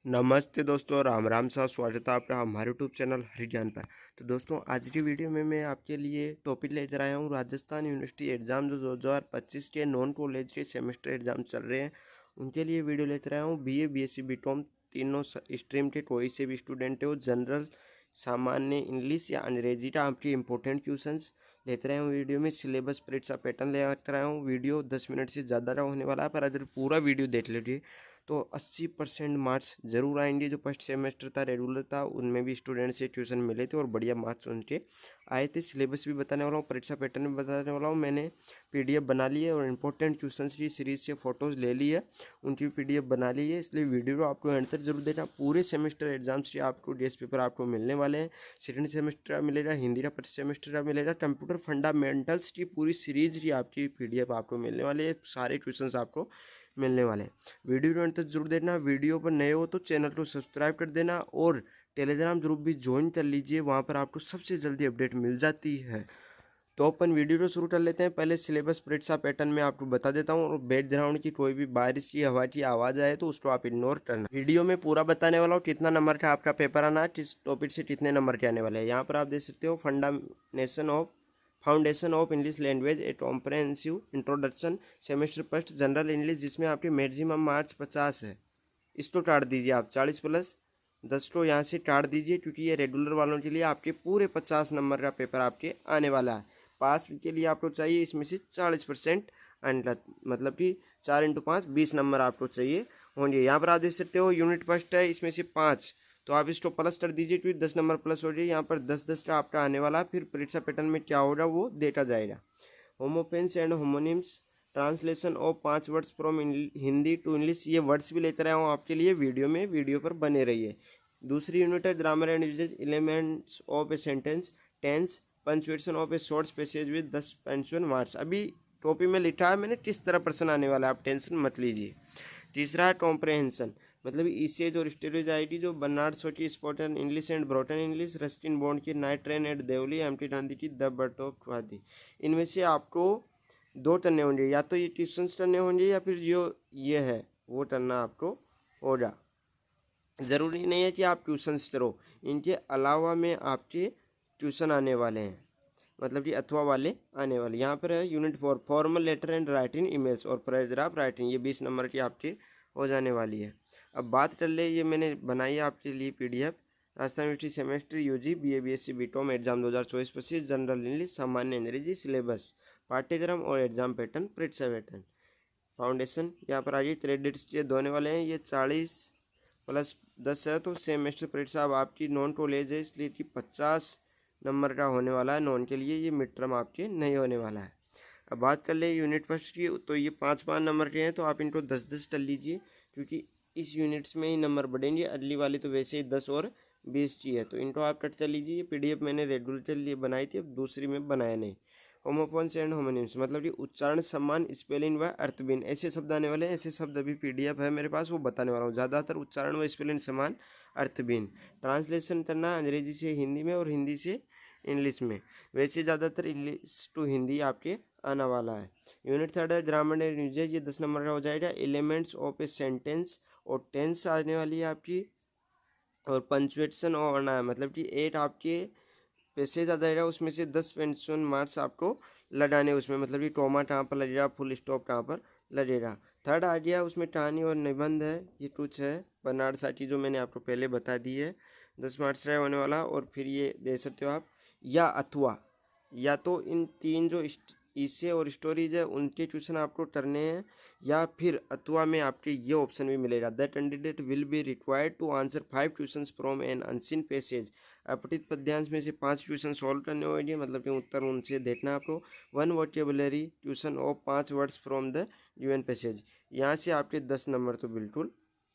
नमस्ते दोस्तों, राम राम सा स्वागत है आपका हमारे यूट्यूब चैनल हरिज्ञान पर। तो दोस्तों, आज की वीडियो में मैं आपके लिए टॉपिक लेकर आया हूँ राजस्थान यूनिवर्सिटी एग्ज़ाम जो 2025 के नॉन कॉलेज के सेमेस्टर एग्ज़ाम चल रहे हैं उनके लिए वीडियो लेकर आया हूँ। बीए, बीएससी, बीकॉम तीनों स्ट्रीम के कोई से भी स्टूडेंट हो, जनरल, सामान्य, इंग्लिश या अंग्रेजी का आपके इंपॉर्टेंट क्वेश्चंस लेते रहे हूँ। वीडियो में सिलेबस, परीक्षा पैटर्न लेकर आया हूँ। वीडियो 10 मिनट से ज़्यादा का होने वाला है, पर अगर पूरा वीडियो देख लीजिए तो 80% मार्क्स जरूर आएंगे। जो फर्स्ट सेमेस्टर था, रेगुलर था, उनमें भी स्टूडेंट से ट्यूशन मिले थे और बढ़िया मार्क्स उनके आए थे। सिलेबस भी बताने वाला हूँ, परीक्षा पैटर्न भी बताने वाला हूँ। मैंने पीडीएफ बना ली है और इंपॉर्टेंट क्वेश्चन की सीरीज से फोटोज़ ले ली है, उनकी पीडीएफ बना ली है। इसलिए वीडियो को आपको एंड तक जरूर देखना। पूरे सेमेस्टर एग्जाम्स के आपको डेस्ट पेपर आपको मिलने वाले हैं। सेकेंड सेमेस्टर का मिलेगा, हिंदी का फर्स्ट सेमेस्टर का मिलेगा, कंप्यूटर फंडामेंटल्स की पूरी सीरीज की आपकी पीडीएफ आपको मिलने वाली है। सारे क्वेश्चन आपको मिलने वाले हैं। वीडियो को अंत तक जरूर देखना। वीडियो पर नए हो तो चैनल को सब्सक्राइब कर देना और टेलीग्राम ग्रुप भी ज्वाइन कर लीजिए, वहाँ पर आपको सबसे जल्दी अपडेट मिल जाती है। तो अपन वीडियो को शुरू कर लेते हैं। पहले सिलेबस, परीक्षा पैटर्न में आपको बता देता हूँ, और बैकग्राउंड की कोई भी बारिश की, हवा की आवाज़ आए तो उसको आप इग्नोर करना। वीडियो में पूरा बताने वाला हूँ कितना नंबर का आपका पेपर आना है, किस टॉपिक से कितने नंबर के आने वाले हैं। यहाँ पर आप देख सकते हो foundation of English language, A comprehensive introduction, semester first, general English, जिसमें आपके मैक्सिमम मार्क्स 50 है। इसको काट दीजिए आप, 40 प्लस 10 को यहाँ से काट दीजिए, क्योंकि ये रेगुलर वालों के लिए आपके पूरे 50 नंबर का पेपर आपके आने वाला है। पास के लिए आपको चाहिए इसमें से 40% अंक, मतलब कि 4 × 5 20 नंबर आपको चाहिए होंगे। यहाँ पर आप देख सकते हो यूनिट फर्स्ट है, इसमें से 5, तो आप इसको प्लस कर दीजिए, क्योंकि 10 नंबर प्लस हो जाए। यहाँ पर 10-10 का आपका आने वाला है। फिर परीक्षा पैटर्न में क्या होगा वो देखा जाएगा। Homophones and homonyms, translation of 5 words from Hindi to English, ये वर्ड्स भी लेकर आया हूँ आपके लिए वीडियो में, वीडियो पर बने रहिए। दूसरी यूनिट है grammar and usages, elements of a sentence, tense, punctuation of a shorts passage with 10 pension marks. अभी टॉपिक में लिखा है मैंने किस तरह प्रश्न आने वाला है, आप टेंशन मत लीजिए। तीसरा है कॉम्प्रहेंशन, मतलब ईसेज और स्टेरेज आईडी, जो बर्नार्ड शॉ की spoken English and broken English, Ruskin Bond की night train at Deoli, MK Gandhi की द बर्थ ऑफ स्वाति। इनमें से आपको 2 टर्ने होंगे, या तो ये ट्यूशंस टर्ने होंगे या फिर जो ये है वो टर्ना आपको होगा। ज़रूरी नहीं है कि आप ट्यूशंस करो, इनके अलावा में आपके ट्यूशन आने वाले हैं, मतलब कि अथवा वाले आने वाले। यहाँ पर है unit 4, formal letter and writing emails और पैराग्राफ राइटिंग, ये 20 नंबर की आपकी हो जाने वाली है। अब बात कर ले, ये मैंने बनाई है आपके लिए PDF, Rajasthan university semester UG, BA, BSc, BCom exam 2024-25, general English, सामान्य अंग्रेजी, सिलेबस, पाठ्यक्रम और एग्जाम पैटर्न, परीक्षा पैटर्न, फाउंडेशन। यहाँ पर आइए, क्रेडिट्स ये दोने वाले हैं, ये 40 प्लस 10 है, तो सेमेस्टर परीक्षा अब आपकी नॉन कॉलेज है, इसलिए कि 50 नंबर का होने वाला है नॉन के लिए, ये मिड टर्म आपके नहीं होने वाला है। अब बात कर ले यूनिट फर्स्ट की, तो ये 5-5 नंबर के हैं, तो आप इनको 10-10 कर लीजिए, क्योंकि इस यूनिट्स में ही नंबर बढ़ेंगे। अगली वाली तो वैसे ही 10 और 20 की है, तो इनको आप कट कर लीजिए। ये पीडीएफ मैंने रेगुलर के लिए बनाई थी, अब दूसरी में बनाया नहीं। होमोफोन्स एंड होमोनिम्स, मतलब कि उच्चारण, सम्मान, स्पेलिंग व अर्थहीन, ऐसे शब्द आने वाले हैं। ऐसे शब्द अभी पीडीएफ है मेरे पास, वो बताने वाला हूँ। ज़्यादातर उच्चारण व स्पेलिंग, सम्मान, अर्थहीन। ट्रांसलेशन करना अंग्रेजी से हिंदी में और हिंदी से इंग्लिश में, वैसे ज़्यादातर इंग्लिश टू हिंदी आपके आने वाला है। यूनिट थर्ड है ग्रामर एंड यूजेज, ये 10 नंबर का हो जाएगा। एलिमेंट्स ऑफ ए सेंटेंस और टेंस आने वाली है आपकी, और पंचुएशन और ना, मतलब कि 8 आपके पैसेज आ जाएगा, उसमें से 10 पेंशन मार्क्स आपको लगाने उसमें, मतलब कि कॉमा कहाँ पर लगेगा, फुल स्टॉप कहाँ पर लगेगा। थर्ड आइडिया उसमें कहानी और निबंध है, ये कुछ है बर्नार्ड शॉ की, जो मैंने आपको पहले बता दी है, 10 मार्क्स का होने वाला। और फिर ये दे सकते हो आप, या अथवा, या तो इन 3 जो इसे और स्टोरीज है उनके क्वेश्चन आपको करने हैं, या फिर अथवा में आपके ये ऑप्शन भी मिलेगा, the candidate will be required to answer 5 questions from an unseen passage. अपठित पद्यांश में से 5 क्वेश्चन सॉल्व करने होंगे, मतलब कि उत्तर उनसे देखना आपको। 1 vocabulary tuition of 5 words from the given passage. यहाँ से आपके 10 नंबर तो बिल्कुल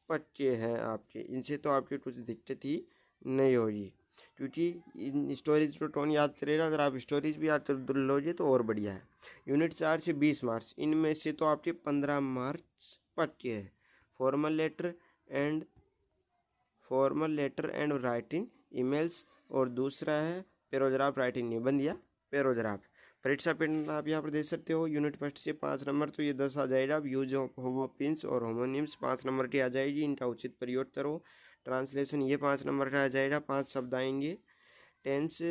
पक्के हैं आपके, इनसे तो आपकी कुछ दिक्कत ही नहीं होगी, क्योंकि इन स्टोरेज को टोन याद करेगा। अगर आप स्टोरेज भी याद कर लोगे तो और बढ़िया है। यूनिट 4 से 20 मार्क्स, इनमें से तो आपके 15 मार्क्स पक्के हैं। And formal letter and writing emails, और दूसरा है पैराग्राफ राइटिंग, निबंध या पैराग्राफ। परीक्षा पैटर्न आप यहाँ पर देख सकते हो। यूनिट फर्स्ट से 5 नंबर, तो ये 10 आ जाएगा। अब यूज ऑफ होमोपिन्स और होमोनिम्स 5 नंबर की आ जाएगी, इनका उचित प्रयोग करो। ट्रांसलेशन ये 5 नंबर का आ जाएगा, 5 शब्द आएंगे। टेंस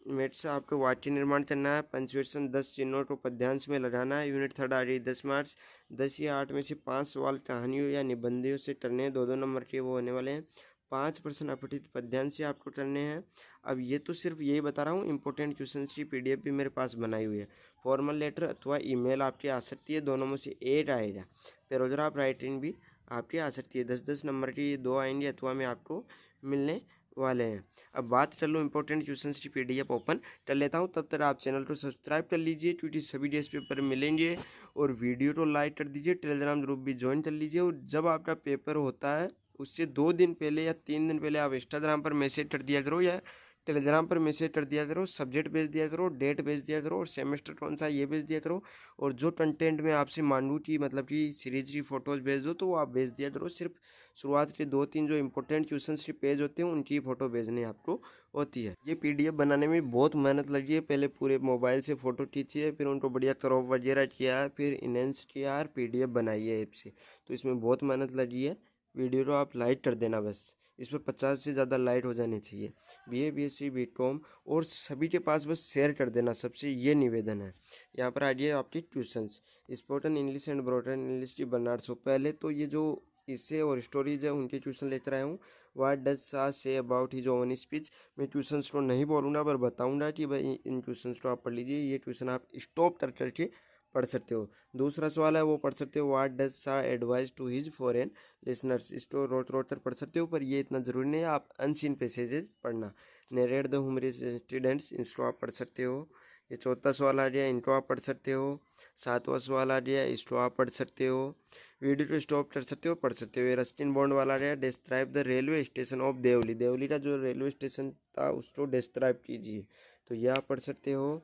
मिनट से आपको वाक्य निर्माण करना है। पंचुएशन 10 चिन्हों को पद्यांश में लगाना है। यूनिट थर्ड आ रही 10 मार्च। 10 या 8 में से 5 सवाल कहानियों या निबंधियों से करने हैं, 2-2 नंबर के वो होने वाले हैं। 5 प्रश्न अपठित पद्यांश से आपको करने हैं। अब ये तो सिर्फ यही बता रहा हूँ, इंपॉर्टेंट क्वेश्चन की PDF भी मेरे पास बनाई हुई है। फॉर्मल लेटर अथवा ईमेल आपकी आ सकती है, दोनों में से एक आएगा। पैराग्राफ राइटिंग भी आपकी आ सकती है। 10-10 नंबर की ये 2 आएंगे अथवा में आपको मिलने वाले हैं। अब बात कर लो इंपॉर्टेंट क्वेश्चंस की PDF ओपन कर लेता हूं, तब तक आप चैनल को सब्सक्राइब कर लीजिए, क्योंकि सभी डेज पेपर मिलेंगे। और वीडियो को लाइक कर दीजिए, टेलीग्राम ग्रुप भी ज्वाइन कर लीजिए। और जब आपका पेपर होता है उससे 2 दिन पहले या 3 दिन पहले आप इंस्टाग्राम पर मैसेज कर दिया करो या टेलीग्राम पर मैसेज कर दिया करो, सब्जेक्ट भेज दिया करो, डेट भेज दिया करो और सेमेस्टर कौन सा ये भेज दिया करो। और जो कंटेंट में आपसे मांडू की मतलब कि सीरीज की फ़ोटोज़ भेज दो तो वो आप भेज दिया करो। सिर्फ शुरुआत के 2-3 जो इंपॉर्टेंट क्वेश्चंस के पेज होते हैं उनकी फ़ोटो भेजनी आपको होती है। ये PDF बनाने में बहुत मेहनत लगी है। पहले पूरे मोबाइल से फ़ोटो खींची है, फिर उनको बढ़िया क्रॉप वगैरह किया है, फिर इनहेंस किया और PDF बनाई है ऐप से। तो इसमें बहुत मेहनत लगी है। वीडियो को आप लाइक कर देना बस, इस पर 50 से ज़्यादा लाइक हो जानी चाहिए। BA BSc BCom और सभी के पास बस शेयर कर देना, सबसे ये निवेदन है। यहाँ पर आ गई आपकी tuitions. Spoken English and broken English की बर्नार्ड शो। पहले तो ये जो इससे और स्टोरीज है उनके ट्यूशन लेकर आया हूँ। व्हाट डज सा say about his own speech. मैं ट्यूशंस को नहीं बोलूँगा पर बताऊँगा कि भाई इन ट्यूशंस को आप पढ़ लीजिए। ये ट्यूशन आप स्टॉप कर करके पढ़ सकते हो। दूसरा सवाल है वो पढ़ सकते हो, व्हाट डज सा advise to his foreign listeners. इसको रोट कर पढ़ सकते हो, पर ये इतना ज़रूरी नहीं है। आप अनसीन पैसेजेस पढ़ना। नरेट द ह्यूमरस स्टूडेंट्स, इसको आप पढ़ सकते हो। ये चौथा सवाल आ गया, इनको आप पढ़ सकते हो। 7वां सवाल आ गया, इसको आप पढ़ सकते हो। वीडियो को स्टॉप कर सकते हो, पढ़ सकते हो। ये रस्टिन बॉन्ड वाला आ गया, describe the railway station of Deoli. Deoli का जो रेलवे स्टेशन था उसको डिस्क्राइब कीजिए, तो यह आप पढ़ सकते हो।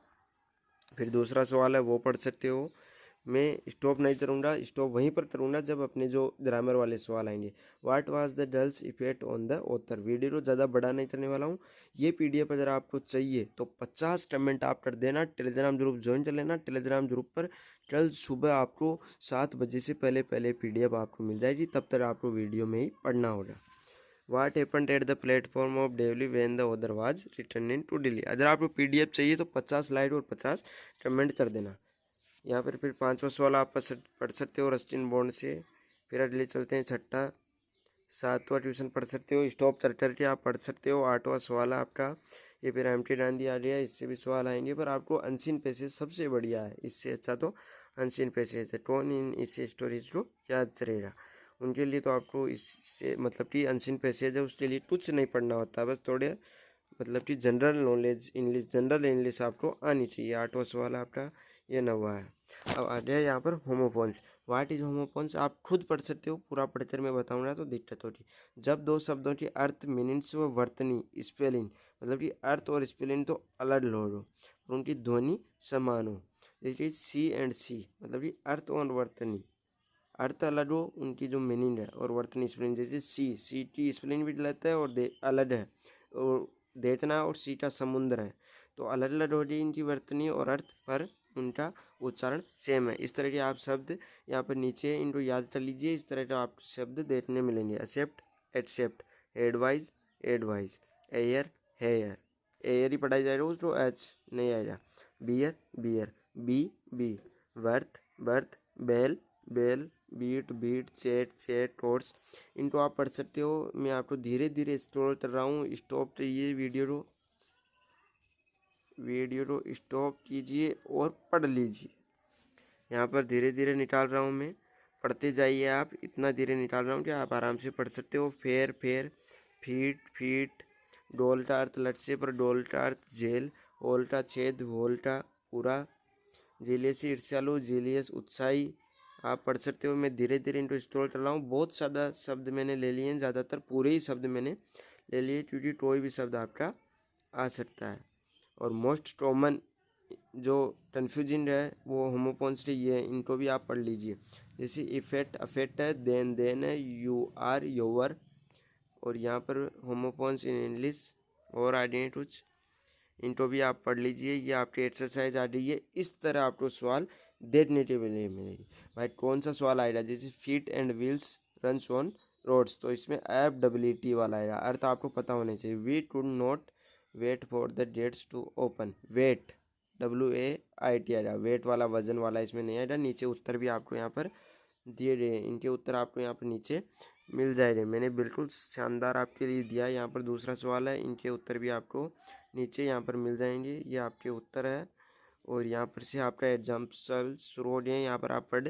फिर दूसरा सवाल है वो पढ़ सकते हो। मैं स्टॉप नहीं करूँगा, स्टॉप वहीं पर करूँगा जब अपने जो ग्रामर वाले सवाल आएंगे। What was the dulls effect on the author. Video को ज़्यादा बड़ा नहीं करने वाला हूँ। ये PDF अगर आपको चाहिए तो 50 कमेंट आप कर देना। टेलीग्राम ग्रुप ज्वाइन कर लेना। टेलीग्राम ग्रुप पर कल सुबह आपको 7 बजे से पहले PDF आपको मिल जाएगी, तब तक आपको वीडियो में ही पढ़ना होगा। What happened at the platform of Deoli when the author was returning to Delhi. अगर आपको PDF चाहिए तो 50 लाइक और 50 कमेंट कर देना। यहाँ पर फिर 5वां सवाल आप पढ़ सकते हो रस्टिन बॉन्ड से। फिर अगले चलते हैं छठा। 7वां ट्यूशन पढ़ सकते हो, स्टॉप कर के आप पढ़ सकते हो। 8वां सवाल है आपका, ये फिर एम्प्टी डांडी आ रही है, इससे भी सवाल आएंगे, पर आपको अनसीन पैसेज सबसे बढ़िया है। इससे अच्छा तो अनसीन पैसेज है। टोन इन इससे स्टोरीज को याद रहेगा उनके लिए। तो आपको इससे मतलब कि अनसीन पैसेज है उसके लिए कुछ नहीं पढ़ना होता, बस थोड़े मतलब कि general knowledge English, general English आपको आनी चाहिए। 8वां सवाल आपका ये 9वां है। अब आ गया यहाँ पर होमोफोन्स। व्हाट इज होमोफोन्स आप खुद पढ़ सकते हो, पूरा पढ़कर मैं बताऊंगा तो दिक्कत होगी। जब दो शब्दों के अर्थ, मीनिंग्स व वर्तनी स्पेलिंग मतलब कि अर्थ और स्पेलिंग तो अलग हो और उनकी ध्वनि समान हो। जैसे सी एंड सी मतलब कि अर्थ और वर्तनी, अर्थ अलग हो उनकी जो मीनिंग है, और वर्तनी स्पेलिंग जैसे सी की स्पेलिंग भी लेता है और अलग है। और देखना और सी का समुद्र है, तो अलग अलग हो जाए इनकी वर्तनी और अर्थ, पर उनका उच्चारण सेम है। इस तरह के आप शब्द यहाँ पर नीचे इनको याद कर लीजिए। इस तरह का आप शब्द देखने मिलेंगे। Accept, except, advice, advise, air, heir, air ही पढ़ाई जाएगा उसको एच नहीं आएगा। Beer, bier, be, worth, berth, bell, belle, beat, beet, chat, chat, torch, इनको आप पढ़ सकते हो। मैं आपको धीरे धीरे स्क्रॉल कर रहा हूँ, स्टॉप कीजिए वीडियो को स्टॉप कीजिए और पढ़ लीजिए। यहाँ पर धीरे धीरे निकाल रहा हूँ मैं, पढ़ते जाइए आप। इतना धीरे निकाल रहा हूँ कि आप आराम से पढ़ सकते हो। फेर, फेर, फीट, फीट, डोल का अर्थ लटसे पर डोल का अर्थ जेल, होल का छेद, होल का पूरा, जेलियसी ईर्ष्यालु, जेलियस उत्साही, आप पढ़ सकते हो। मैं धीरे धीरे इनको स्क्रॉल कर रहा हूँ। बहुत ज़्यादा शब्द मैंने ले लिए हैं, ज़्यादातर पूरे ही शब्द मैंने ले लिए, क्योंकि कोई भी शब्द आपका आ सकता है। और मोस्ट कॉमन जो कन्फ्यूजिंग है वो होमोफोन्स ये है, इनको भी आप पढ़ लीजिए। जैसे इफेक्ट, अफेक्ट है, देन है, यू आर, योवर। और यहाँ पर होमोफोन्स इन इंग्लिश और आइडेंट कुछ इनको भी आप पढ़ लीजिए। ये आपकी एक्सरसाइज आ रही है। इस तरह आपको सवाल देखने के लिए मिलेगी। भाई कौन सा सवाल आएगा, जैसे feet and wheels runs on roads, तो इसमें एफडब्ल्यूटी वाला आएगा। अर्थ आपको पता होना चाहिए। We could not wait for the gates to open. Wait WAIT आएगा, वेट वाला वजन वाला इसमें नहीं आएगा। नीचे उत्तर भी आपको यहाँ पर दिए गए हैं, इनके उत्तर आपको यहाँ पर नीचे मिल जाएंगे। मैंने बिल्कुल शानदार आपके लिए दिया है। यहाँ पर दूसरा सवाल है, इनके उत्तर भी आपको नीचे यहाँ पर मिल जाएंगे। ये आपके उत्तर है और यहाँ पर से आपका एग्जाम्पल शुरू हो गए, यहाँ पर आप पढ़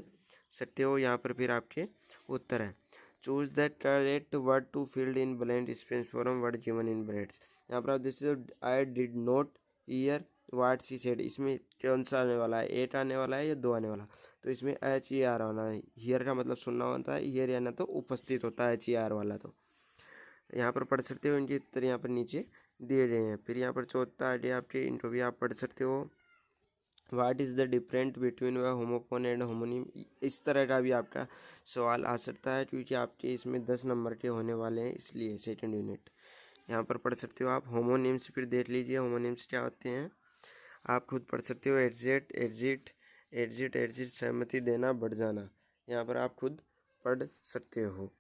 सकते हो। यहाँ पर फिर आपके उत्तर है। Choose the correct word to fill in blank space from word given in brackets. यहाँ पर आप देख सकते हो, I did not hear what she said. इसमें कौन सा आने वाला है, 8 आने वाला है या 2 आने वाला, तो इसमें HER आना है। हियर का मतलब सुनना होता है, हियर यानी तो उपस्थित होता है HER वाला। तो यहाँ पर पढ़ सकते हो, इनके उत्तर यहाँ पर नीचे दिए गए हैं। फिर यहाँ पर चौथा आइडिया आपके, इनको भी आप पढ़ सकते हो। What is the different between व होमोफोन एंड होमोनिम। इस तरह का भी आपका सवाल आ सकता है, क्योंकि आपके इसमें 10 नंबर के होने वाले हैं, इसलिए सेकंड यूनिट यहाँ पर पढ़ सकते हो आप। होमोनिम्स फिर देख लीजिए, होमोनिम्स क्या होते हैं आप खुद पढ़ सकते हो। एग्जिट एग्जिट एग्जिट एग्जिट, सहमति देना, बढ़ जाना, यहाँ पर आप खुद पढ़ सकते हो।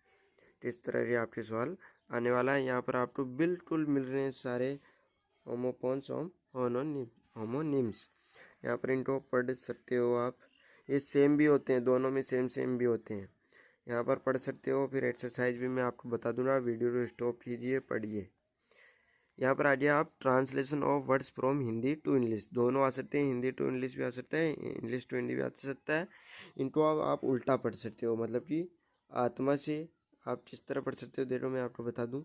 इस तरह के आपके सवाल आने वाला है। यहाँ पर आपको बिल्कुल मिल रहे हैं सारे होमोफोन्स होमोनिम्स। यहाँ पर इनको पढ़ सकते हो आप। ये सेम भी होते हैं, दोनों में सेम भी होते हैं, यहाँ पर पढ़ सकते हो। फिर एक्सरसाइज भी मैं आपको बता दूंगा, वीडियो को स्टॉप कीजिए, पढ़िए। यहाँ पर आ जाइए आप, translation of words from Hindi to English. दोनों आ सकते हैं, हिंदी टू इंग्लिश भी आ सकता है, इंग्लिश टू हिंदी भी आ सकता है। इनको आप उल्टा पढ़ सकते हो, मतलब कि आत्मा से आप किस तरह पढ़ सकते हो, देखो मैं आपको बता दूँ।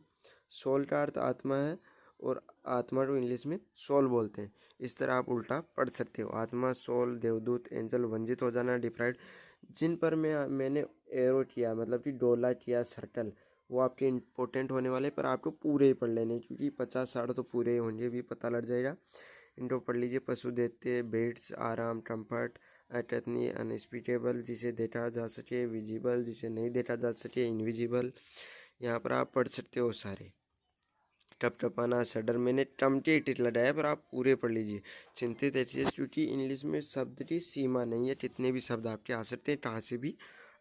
सोल का अर्थ आत्मा है और आत्मा को इंग्लिश में सोल बोलते हैं। इस तरह आप उल्टा पढ़ सकते हो। आत्मा, सोल, देवदूत, एंजल, वंजित हो जाना, डिप्राइड। जिन पर मैंने एरो किया, मतलब कि डोला किया, सर्कल, वो आपके इंपॉर्टेंट होने वाले, पर आपको पूरे ही पढ़ लेने, क्योंकि 50-60 तो पूरे ही होंगे, भी पता लग जाएगा। इनको पढ़ लीजिए। पशु देते, बेड्स, आराम, कंफर्ट, अटनी, अनस्पीटेबल, जिसे देखा जा सके, विजिबल, जिसे नहीं देखा जा सके, इनविजिबल। यहाँ पर आप पढ़ सकते हो सारे। टपटपाना, सडर, मैंने टमटे टिट लगाया, पर आप पूरे पढ़ लीजिए। चिंतित ऐसी, क्योंकि इंग्लिश में शब्द की सीमा नहीं है, कितने भी शब्द आपके आ सकते हैं, कहाँ से भी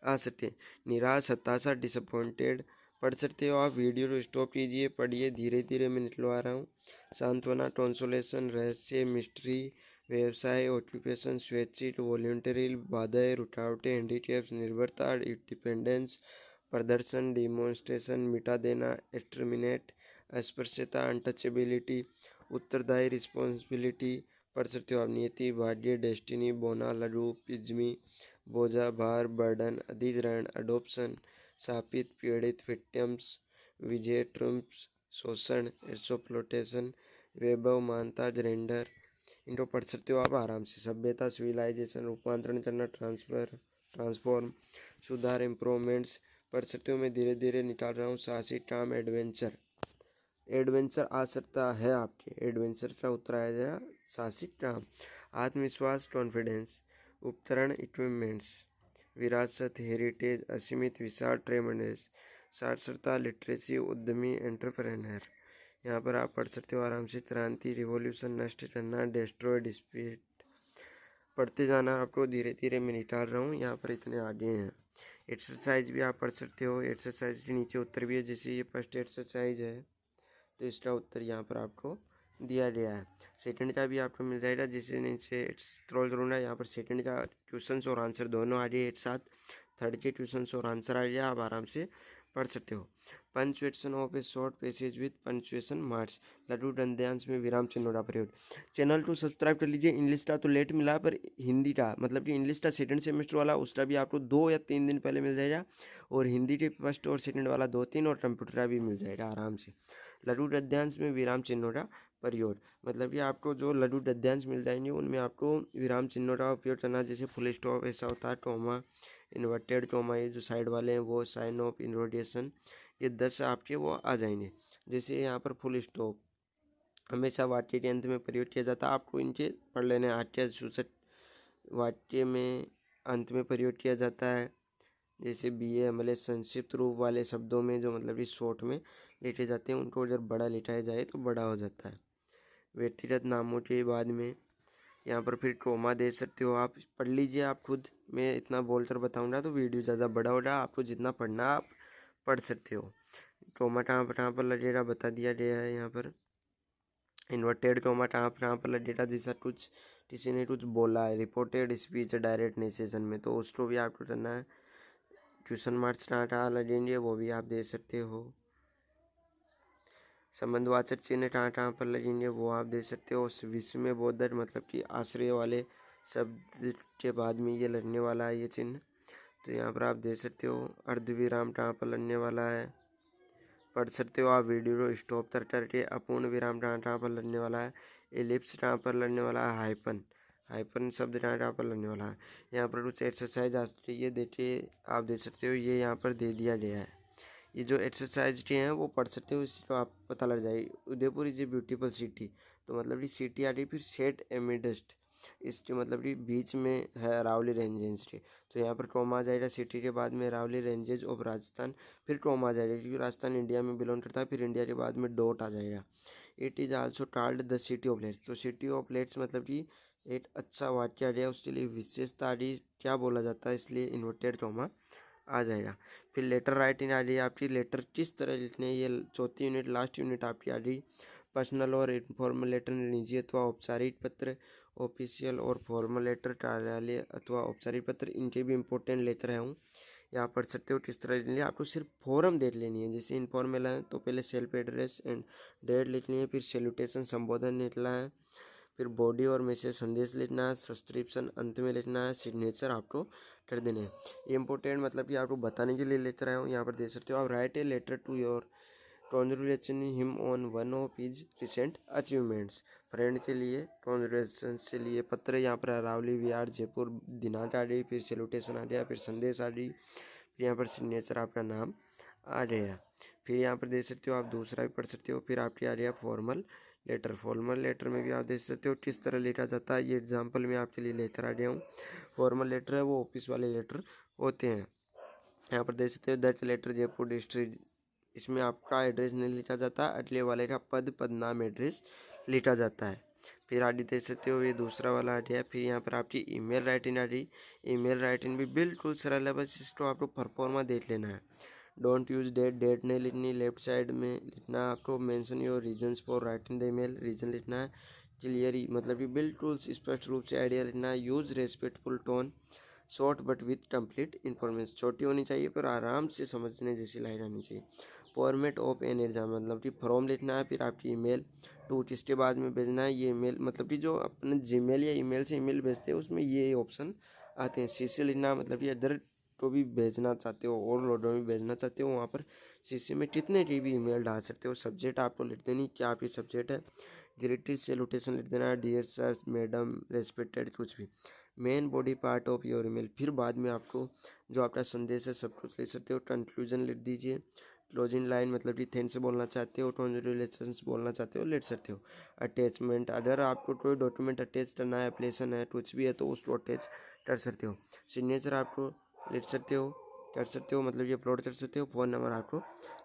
आ सकते हैं। निराश, हताशा, डिसअपॉइंटेड पढ़ सकते हो आप। वीडियो को स्टॉप कीजिए, पढ़िए, धीरे धीरे मैं निकलवा रहा हूँ। सांत्वना, कंसोलेशन, रहस्य, मिस्ट्री, व्यवसाय, ऑक्यूपेशन, स्वैच्छिक, वॉलंटरी, बाधाएं, रुकावटें, हैंडीकैप्स, निर्भरता, डिपेंडेंस, प्रदर्शन, डिमॉन्स्ट्रेशन, मिटा देना, एक्सटर्मिनेट, अस्पृश्यता, अनटचेबिलिटी, उत्तरदायी, रिस्पॉन्सिबिलिटी पढ़ सकते हो आप। नियति, भाग्य, डेस्टिनी, बोना, लघु, पिज्मी, बोझा, भार, बर्डन, अधिग्रहण, अडोप्शन, शापित, पीड़ित, विक्टिम्स, विजय, ट्रम्प्स, शोषण, एक्सप्लोटेशन, वैभव, मानता, जेंडर। इनको पढ़ सकते हो आप आराम से। सभ्यता, सिविलाइजेशन, रूपांतरण करना, ट्रांसफॉर्म, सुधार, इम्प्रूवमेंट्स पढ़ सकते हो। मैं धीरे धीरे निकाल रहा हूँ। साहसिक काम, एडवेंचर आ सकता है आपके, एडवेंचर का उत्तर आया जाएगा साहसिक काम। आत्मविश्वास, कॉन्फिडेंस, उपकरण, इक्विपमेंट्स, विरासत, हेरिटेज, असीमित, विशाल, ट्रेमेंडस, साक्षरता, लिटरेसी, उद्यमी, एंटरप्रेन्योर। यहाँ पर आप पढ़ सकते हो आराम से। क्रांति, रिवॉल्यूशन, नष्ट करना, डिस्ट्रॉय, डिस्पीट पढ़ते जाना आपको, धीरे धीरे मैं निकाल रहा हूँ। यहाँ पर इतने आगे हैं। एक्सरसाइज भी आप पढ़ सकते हो। एक्सरसाइज के नीचे उत्तर भी है। जैसे ये फर्स्ट एक्सरसाइज है, तो इसका उत्तर यहाँ पर आपको दिया गया है। सेकंड का भी आपको मिल जाएगा, जिसे नीचे स्क्रॉल करूँगा। यहाँ पर सेकंड का क्वेश्चंस और आंसर दोनों आ गए एक साथ। थर्ड के क्वेश्चंस और आंसर आ गया, आप आराम से पढ़ सकते हो। Punctuation of A short passage with punctuation marks, लघु गद्यांश में विराम चिन्हों का प्रयोग। चैनल को सब्सक्राइब कर लीजिए। इंग्लिश का तो लेट मिला, पर हिंदी का, मतलब कि इंग्लिश का सेकंड सेमेस्टर वाला, उसका भी आपको 2 या 3 दिन पहले मिल जाएगा। और हिंदी के फर्स्ट और सेकंड वाला 2-3, और कंप्यूटर का भी मिल जाएगा आराम से। लघु गद्यांश में विराम चिन्हों का प्रयोग, मतलब कि आपको जो लघु गद्यांश मिल जाएंगे उनमें आपको विराम चिन्हों का उपयोग करना। जैसे फुल स्टॉप ऐसा होता है, कॉमा, इन्वर्टेड कॉमा, ये जो साइड वाले हैं वो, साइन ऑफ इंटरोगेशन, ये 10 आपके वो आ जाएंगे। जैसे यहाँ पर फुल स्टॉप हमेशा वाक्य के अंत में प्रयोग किया जाता है, आपको इनके पढ़ लेने। आट्य सूचक वाक्य में अंत में प्रयोग किया जाता है। जैसे BA हमले संक्षिप्त रूप वाले शब्दों में, जो मतलब कि शॉर्ट में लिखे जाते हैं, उनको अगर बड़ा लिखाया जाए तो बड़ा हो जाता है। व्यक्तिगत नामों के बाद में यहाँ पर फिर ट्रोमा दे सकते हो आप, पढ़ लीजिए आप खुद। मैं इतना बोलकर बताऊंगा तो वीडियो ज़्यादा बड़ा हो रहा, आपको जितना पढ़ना आप पढ़ सकते हो। ट्रोमा कहाँ पर लगेगा बता दिया गया है यहाँ पर। इन्वर्टेड ट्रोमा कहाँ पर लगेगा, जैसा कुछ किसी ने कुछ बोला है, रिपोर्टेड स्पीच डायरेक्ट नेसेशन में, तो उसको भी आपको करना है। क्वेश्चन मार्क्स कहाँ लगेंगे वो भी आप दे सकते हो। संबंधवाचक चिन्ह कहाँ पर लगेंगे वो आप दे सकते हो। विश्व में बोधक मतलब कि आश्रय वाले शब्द के बाद में ये लगने वाला है ये चिन्ह, तो यहाँ पर आप दे सकते हो। अर्धविराम कहाँ पर लगने वाला है पढ़ सकते हो आप वीडियो को स्टॉप कर करके। अपूर्ण विराम कहाँ पर लगने वाला है, एलिप्स कहाँ पर लगने वाला है, हाइपन शब्द कहाँ पर लगने वाला है। यहाँ पर कुछ एक्सरसाइज आती है, देखिए आप दे सकते हो, ये यहाँ पर दे दिया गया है। ये जो एक्सरसाइज के हैं वो पढ़ सकते हो, इसको आप पता लग जाएगी। Udaipur is a beautiful city, तो मतलब कि सिटी आ रही, फिर सेट एमिडस्ट, इसके मतलब कि बीच में है अरावली रेंजेस के, तो यहाँ पर ट्रोमा आ जाएगा। सिटी के बाद में अरावली रेंजेज ऑफ राजस्थान, फिर ट्रोमा आ जाएगा क्योंकि राजस्थान इंडिया में बिलोंग करता है, फिर इंडिया के बाद में डॉट आ जाएगा। It is also called the city of let's, तो सिटी ऑफ लेट्स मतलब कि एक अच्छा वाक्य आ गया, उसके लिए विशेषता आ रही, क्या बोला जाता है, इसलिए इन्वर्टेड ट्रोमा आ जाएगा। फिर लेटर राइटिंग आ रही है आपकी, लेटर किस तरह लिखने, ये चौथी यूनिट लास्ट यूनिट आपकी आ रही। पर्सनल और इनफॉर्मल लेटर, निजी अथवा औपचारिक पत्र, ऑफिशियल और फॉर्मल लेटर, कार्यालय अथवा औपचारिक पत्र, इनके भी इंपॉर्टेंट लेटर हैं। यहाँ पढ़ सकते हो किस तरह लिखनी है, आपको सिर्फ फॉर्म देख लेनी है। जैसे इनफॉर्मल है तो पहले सेल्फ एड्रेस एंड डेट लिखनी है, फिर सैल्यूटेशन संबोधन लिखना है, फिर बॉडी और मैसेज संदेश लिखना है, सब्सक्रिप्शन अंत में लिखना है, सिग्नेचर आपको कर देने हैं। ये इंपॉर्टेंट मतलब कि आपको बताने के लिए लेकर आया हूँ, यहाँ पर दे सकते हो आप। Write a letter to your congratulation him on one of his recent achievements, friend के लिए कॉन्ग्रेचुलेशन के लिए पत्र। यहाँ पर अरावली विहार जयपुर दिनांक आ रही, फिर सैल्यूटेशन आ गया, फिर संदेश आ रही, फिर यहाँ पर सिग्नेचर आपका नाम आ गया। फिर यहाँ पर दे सकते हो आप दूसरा भी पढ़ सकते हो। फिर आपकी आ गया फॉर्मल लेटर, फॉर्मल लेटर में भी आप देख सकते हो किस तरह लिखा जाता है। ये एग्जाम्पल मैं आपके लिए लेकर आ गया हूँ। फॉर्मल लेटर है वो ऑफिस वाले लेटर होते हैं। यहाँ पर देख सकते हो दैट लेटर जयपुर डिस्ट्रिक्ट, इसमें आपका एड्रेस नहीं लिखा जाता, अगले वाले का पद नाम एड्रेस लिखा जाता है। फिर आगे देख सकते हो ये दूसरा वाला आ गया। फिर यहाँ पर आपकी ईमेल राइटिंग आ रही, ईमेल राइटिंग भी बिल्कुल सरल है, बस इसको आपको परफॉर्मा देख लेना है। डोंट यूज डेट नहीं लिखनी, लेफ्ट साइड में लिखना आपको mention your reasons for writing the email, reason लिखना है। क्लियर मतलब कि बिल्कुल स्पष्ट रूप से आइडिया लिखना है। Use respectful tone, short but with complete information, छोटी होनी चाहिए पर आराम से समझने जैसी लाइन आनी चाहिए। फॉर्मेट ऑफ एन एग्जाम मतलब कि फॉर्म लिखना है, फिर आपकी ईमेल टू किसके बाद में भेजना है। ये ईमेल मतलब कि जो अपने जीमेल या ईमेल से ईमेल भेजते हैं उसमें ये ऑप्शन आते हैं। सीसी लिखना मतलब कि अदर को भी भेजना चाहते हो और लोडों में भेजना चाहते हो, वहाँ पर सीसी में कितने की भी ईमेल डाल सकते हो। सब्जेक्ट आपको लिख देनी, क्या आपकी सब्जेक्ट है। ग्रेटिस सैल्यूटेशन लिख देना, डियर सर मैडम रेस्पेक्टेड, कुछ भी। Main body part of your email, फिर बाद में आपको जो आपका संदेश है सब कुछ लिख सकते हो। कंक्लूजन लिख दीजिए। क्लोजिंग लाइन मतलब कि थैंक्स बोलना चाहते हो, कॉन्ग्रेचुलेशंस बोलना चाहते हो, लिख सकते हो। अटैचमेंट, अगर आपको कोई डॉक्यूमेंट अटैच करना है, एप्लीकेशन है, कुछ भी है तो उसको अटैच कर सकते हो। सिग्नेचर आपको लिख सकते हो, कर सकते हो मतलब ये अपलोड कर सकते हो। फ़ोन नंबर आपको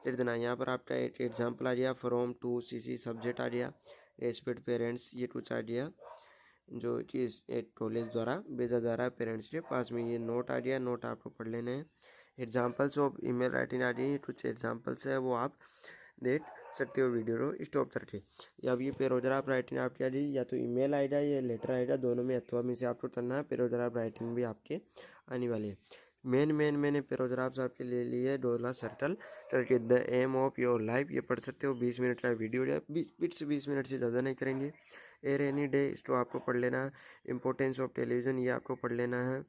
लिख देना। यहाँ पर आपका एक एग्जाम्पल आ गया, फ्रॉम टू सीसी सब्जेक्ट आ गया, रेस्पेक्ट पेरेंट्स, ये कुछ आ गया जो कि एक कॉलेज द्वारा भेजा जा रहा है पेरेंट्स के पास में। ये नोट आ गया, नोट आपको पढ़ लेने हैं। एग्जाम्पल्स ऑफ ईमेल राइटिंग आ रही है, कुछ एग्जाम्पल्स है वो आप देख सकते हो वीडियो को स्टॉप करके। या अब ये पैराग्राफ राइटिंग आपकी आ रही, या तो ईमेल आएगा या लेटर आएगा, दोनों में अथवा में से आपको करना है। पैराग्राफ राइटिंग भी आपके आने वाली है। मैंने पैराग्राफ्स आपके ले लिए डोला सर्टल करके। The aim of your life, ये पढ़ सकते हो, 20 मिनट का वीडियो है, 20 मिनट से ज़्यादा नहीं करेंगे। एर एनी डे, इसको आपको पढ़ लेना है। इंपॉर्टेंस ऑफ टेलीविज़न, ये आपको पढ़ लेना है।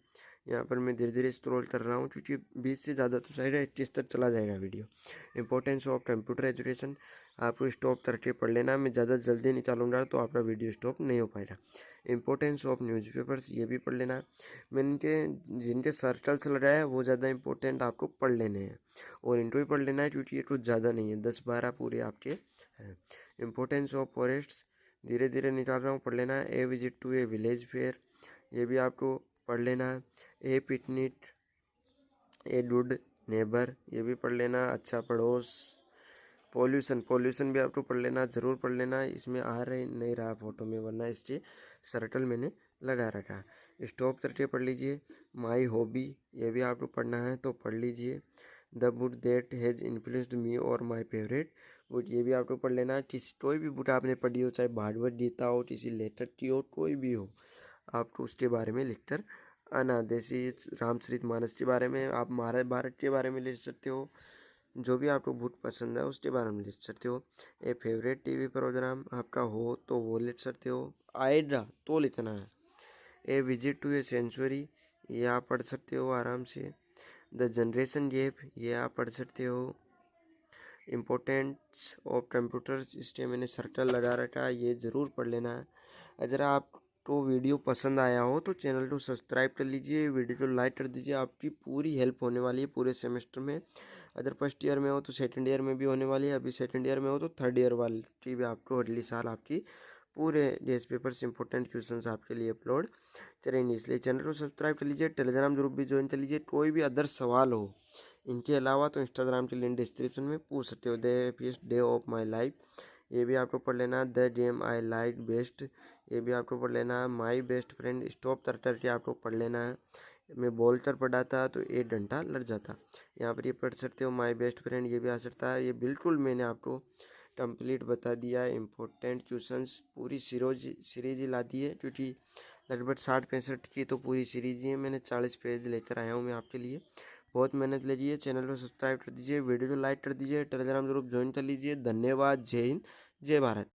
यहाँ पर मैं धीरे धीरे स्क्रॉल कर रहा हूँ क्योंकि 20 से ज़्यादा तो शायद 21 तक चला जाएगा video. Importance of computer education आपको स्टॉप करके पढ़ लेना। मैं ज़्यादा जल्दी निकालूंगा तो आपका वीडियो स्टॉप नहीं हो पाएगा। इंपॉर्टेंस ऑफ न्यूज़पेपर्स, ये भी पढ़ लेना। मैंने जिनके सर्कल्स लगाए हैं वो ज़्यादा इंपॉर्टेंट आपको पढ़ लेने हैं, और इनको भी पढ़ लेना है क्योंकि ये कुछ ज़्यादा नहीं है, 10-12 पूरे आपके हैं। इंपॉर्टेंस ऑफ फॉरेस्ट्स, धीरे धीरे निकाल रहा हूँ, पढ़ लेना है। A visit to a village fair, ये भी आपको पढ़ लेना है। A picnic, a good neighbour, ये भी पढ़ लेना। अच्छा पड़ोस, पोल्यूशन पोल्यूशन भी आपको पढ़ लेना, ज़रूर पढ़ लेना। इसमें आ रहे नहीं रहा फोटो में, वरना इसके सर्कल मैंने लगा रखा है। स्टॉप करके पढ़ लीजिए। माई हॉबी, ये भी आपको पढ़ना है तो पढ़ लीजिए। The book that has influenced me और माई फेवरेट बुक, ये भी आपको पढ़ लेना है। किसी कोई भी बुक आपने पढ़ी हो, चाहे भागवत गीता हो, किसी लेटर की हो, कोई भी हो, आपको उसके बारे में लिख कर आना। जैसे रामचरितमानस के बारे में, आप महाभारत के बारे में लिख सकते हो। जो भी आपको बुक पसंद है उसके बारे में लिख सकते हो। ए फेवरेट टीवी प्रोग्राम आपका हो तो वो लिख सकते हो, आएगा तो लिखना है। A visit to A century, ये आप पढ़ सकते हो आराम से। द जनरेशन गैप, ये आप पढ़ सकते हो। इम्पोर्टेंस ऑफ कंप्यूटर्स, इसके मैंने सर्कल लगा रखा है, ये ज़रूर पढ़ लेना है। अगर आपको वीडियो पसंद आया हो तो चैनल को सब्सक्राइब कर लीजिए, वीडियो को लाइक कर दीजिए। आपकी पूरी हेल्प होने वाली है पूरे सेमेस्टर में। अगर फर्स्ट ईयर में हो तो सेकंड ईयर में भी होने वाली है, अभी सेकंड ईयर में हो तो थर्ड ईयर वाली की भी आपको अगली साल आपकी पूरे डेज पेपर्स इंपॉर्टेंट क्वेश्चंस आपके लिए अपलोड करेंगे। इसलिए चैनल को सब्सक्राइब कर लीजिए, टेलीग्राम ग्रुप भी ज्वाइन कर लीजिए। कोई भी अदर सवाल हो इनके अलावा तो इंस्टाग्राम की लिंक डिस्क्रिप्शन में पूछ सकते हो। The happiest day of my life, ये भी आपको पढ़ लेना। The game I like best, ये भी आपको पढ़ लेना। माई बेस्ट फ्रेंड, स्टॉप तर के आपको पढ़ लेना है। मैं बोल कर पढ़ा था तो 1 घंटा लग जाता। यहाँ पर ये पढ़ सकते हो। माई बेस्ट फ्रेंड, ये भी आ सकता है। ये बिल्कुल मैंने आपको कंप्लीट बता दिया है। इम्पोर्टेंट क्वेश्चंस पूरी सीरीज ही ला दी है, क्योंकि लगभग 60-65 की तो पूरी सीरीज ही है। मैंने 40 पेज लेकर आया हूँ मैं आपके लिए। बहुत मेहनत लगी है। चैनल को सब्सक्राइब कर दीजिए, वीडियो को लाइक कर दीजिए, टेलीग्राम ग्रुप ज्वाइन कर लीजिए। धन्यवाद। जय हिंद, जय भारत।